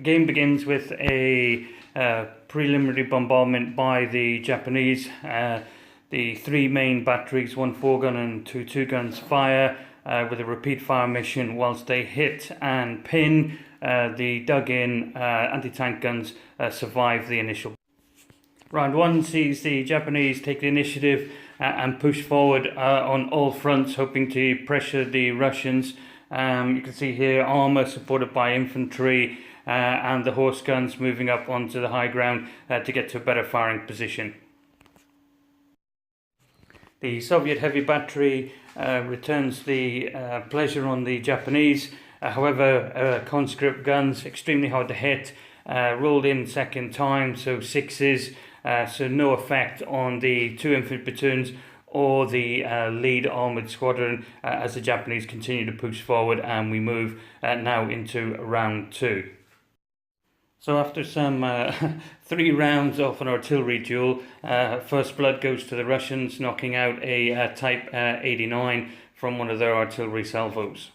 game begins with a preliminary bombardment by the Japanese. The three main batteries, one 4-gun and two 2-guns, fire with a repeat fire mission whilst they hit and pin. The dug-in anti-tank guns survive the initial. Round one sees the Japanese take the initiative and push forward on all fronts, hoping to pressure the Russians. You can see here armour supported by infantry and the horse guns moving up onto the high ground to get to a better firing position. The Soviet heavy battery returns the pleasure on the Japanese. However, conscript guns, extremely hard to hit, rolled in second time, so sixes, so no effect on the two infantry platoons or the lead armoured squadron as the Japanese continue to push forward, and we move now into round two. So after some 3 rounds of an artillery duel, first blood goes to the Russians, knocking out a Type 89 from one of their artillery salvos.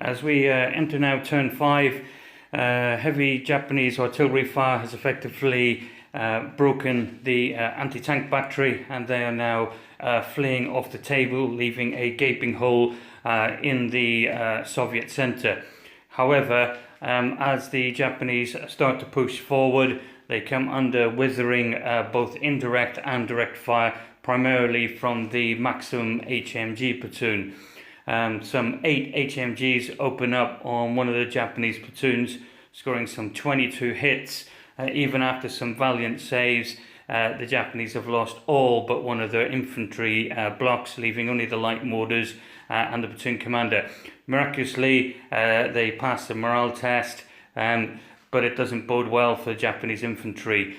As we enter now turn 5, heavy Japanese artillery fire has effectively broken the anti-tank battery, and they are now fleeing off the table, leaving a gaping hole in the Soviet centre. However, as the Japanese start to push forward, they come under withering both indirect and direct fire, primarily from the Maxim HMG platoon. Some 8 HMGs open up on one of the Japanese platoons, scoring some 22 hits. Even after some valiant saves, the Japanese have lost all but one of their infantry blocks, leaving only the light mortars and the platoon commander. Miraculously, they pass the morale test, but it doesn't bode well for the Japanese infantry.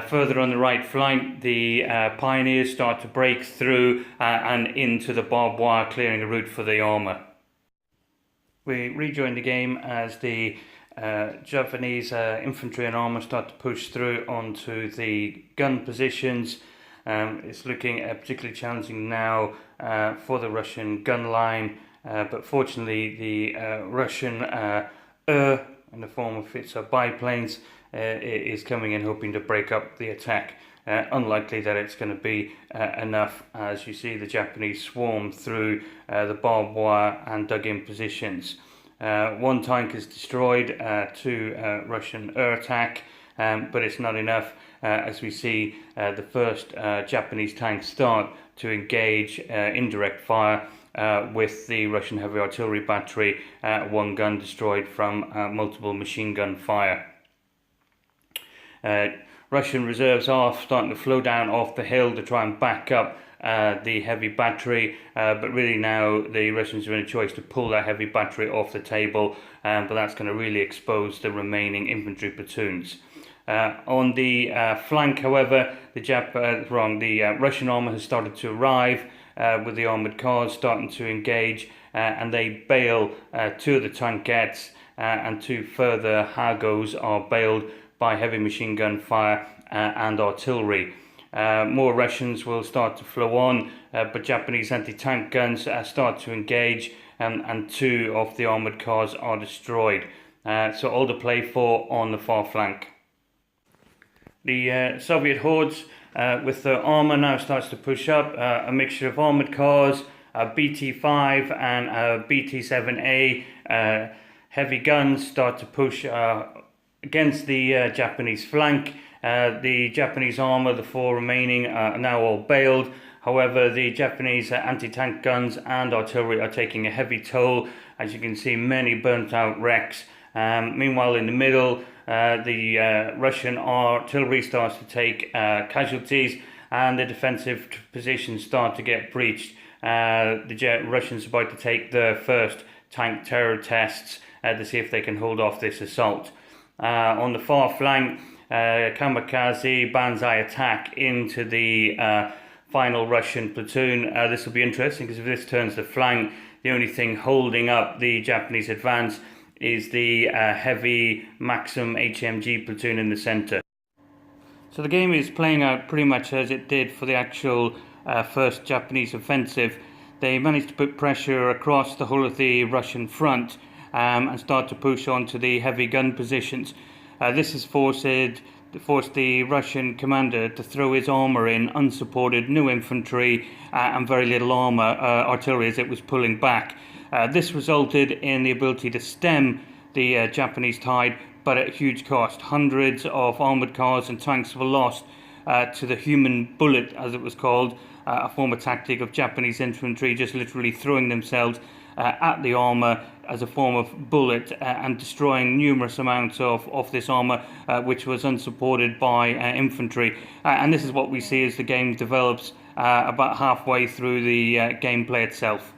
Further on the right flank, the pioneers start to break through and into the barbed wire, clearing a route for the armour. We rejoin the game as the Japanese infantry and armour start to push through onto the gun positions. It's looking particularly challenging now for the Russian gun line, but fortunately the Russian in the form of its biplanes is coming in, hoping to break up the attack. Unlikely that it's going to be enough, as you see the Japanese swarm through the barbed wire and dug-in positions. One tank is destroyed to Russian air attack, but it's not enough as we see the first Japanese tanks start to engage indirect fire with the Russian heavy artillery battery, 1 gun destroyed from multiple machine gun fire. Russian reserves are starting to flow down off the hill to try and back up the heavy battery, but really now the Russians are in a choice to pull that heavy battery off the table, but that's going to really expose the remaining infantry platoons. On the flank, however, the Russian armour has started to arrive with the armoured cars starting to engage, and they bail 2 of the tankettes, and 2 further Hagos are bailed by heavy machine gun fire and artillery. More Russians will start to flow on, but Japanese anti-tank guns start to engage, and 2 of the armoured cars are destroyed. So all to play for on the far flank. The Soviet hordes with their armour now starts to push up, a mixture of armoured cars, BT-5 and BT-7A, heavy guns start to push against the Japanese flank. The Japanese armour, the 4 remaining, are now all bailed. However, the Japanese anti-tank guns and artillery are taking a heavy toll. As you can see, many burnt out wrecks. Meanwhile, in the middle, the Russian artillery starts to take casualties, and the defensive positions start to get breached. The Russians are about to take their first tank terror tests to see if they can hold off this assault. On the far flank, kamikaze banzai attack into the final Russian platoon. This will be interesting, because if this turns the flank, the only thing holding up the Japanese advance is the heavy Maxim HMG platoon in the centre. So the game is playing out pretty much as it did for the actual first Japanese offensive. They managed to put pressure across the whole of the Russian front and start to push on to the heavy gun positions. This has forced the Russian commander to throw his armour in unsupported, no infantry and very little artillery as it was pulling back. This resulted in the ability to stem the Japanese tide, but at huge cost. Hundreds of armoured cars and tanks were lost to the human bullet, as it was called, a former tactic of Japanese infantry, just literally throwing themselves at the armour as a form of bullet and destroying numerous amounts of this armour, which was unsupported by infantry. And this is what we see as the game develops about halfway through the gameplay itself.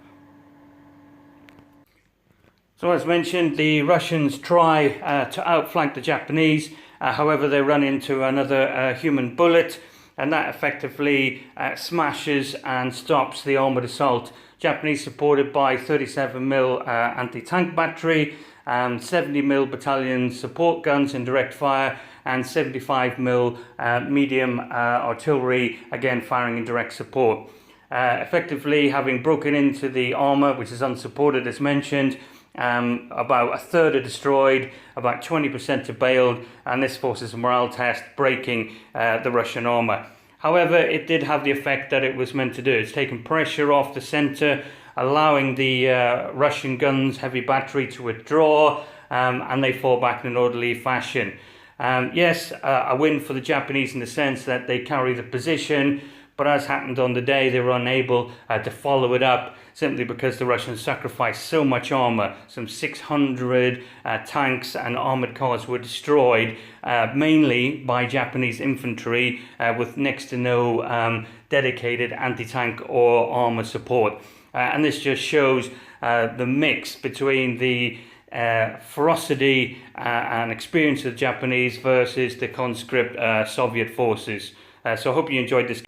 So as mentioned, the Russians try to outflank the Japanese, however they run into another human bullet, and that effectively smashes and stops the armoured assault. Japanese supported by 37mm anti-tank battery, 70mm battalion support guns in direct fire, and 75mm medium artillery, again firing in direct support. Effectively, having broken into the armour, which is unsupported as mentioned, about a third are destroyed, about 20% are bailed, and this forces a morale test, breaking the Russian armour. However, it did have the effect that it was meant to do. It's taken pressure off the centre, allowing the Russian guns' heavy battery to withdraw, and they fall back in an orderly fashion. Yes, a win for the Japanese in the sense that they carry the position, but as happened on the day, they were unable to follow it up, simply because the Russians sacrificed so much armour. Some 600 tanks and armoured cars were destroyed, mainly by Japanese infantry, with next to no dedicated anti-tank or armour support. And this just shows the mix between the ferocity and experience of the Japanese versus the conscript Soviet forces. So I hope you enjoyed this.